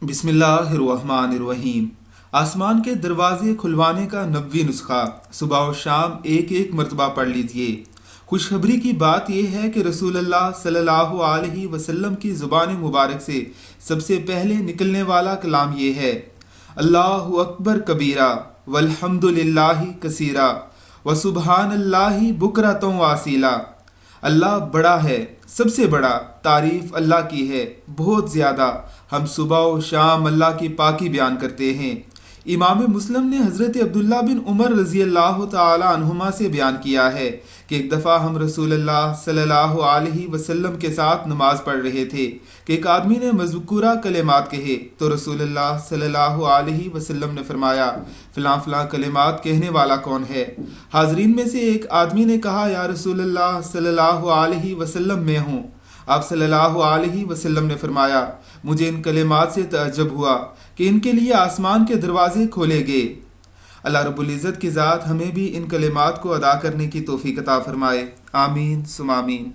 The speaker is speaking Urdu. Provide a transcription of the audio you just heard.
بسم اللہ الرحمن الرحیم۔ آسمان کے دروازے کھلوانے کا 90 نسخہ صبح و شام ایک ایک مرتبہ پڑھ لیجئے۔ خوشخبری کی بات یہ ہے کہ رسول اللہ صلی اللہ علیہ وسلم کی زبان مبارک سے سب سے پہلے نکلنے والا کلام یہ ہے: اللہ اکبر کبیرہ والحمد للہ کثیرہ وسبحان اللہ بکرۃ واسیلہ۔ اللہ بڑا ہے، سب سے بڑا، تعریف اللہ کی ہے بہت زیادہ، ہم صبح و شام اللہ کی پاکی بیان کرتے ہیں۔ امام مسلم نے حضرت عبداللہ بن عمر رضی اللہ تعالی عنہما سے بیان کیا ہے کہ ایک دفعہ ہم رسول اللہ صلی اللہ علیہ وسلم کے ساتھ نماز پڑھ رہے تھے کہ ایک آدمی نے مذکورہ کلمات کہے تو رسول اللہ صلی اللہ علیہ وسلم نے فرمایا: فلاں فلاں کلمات کہنے والا کون ہے؟ حاضرین میں سے ایک آدمی نے کہا: یا رسول اللہ صلی اللہ علیہ وسلم میں ہوں۔ آپ صلی اللہ علیہ وسلم نے فرمایا: مجھے ان کلمات سے تعجب ہوا کہ ان کے لیے آسمان کے دروازے کھولے گئے۔ اللہ رب العزت کی ذات ہمیں بھی ان کلمات کو ادا کرنے کی توفیق عطا فرمائے، آمین ثم آمین۔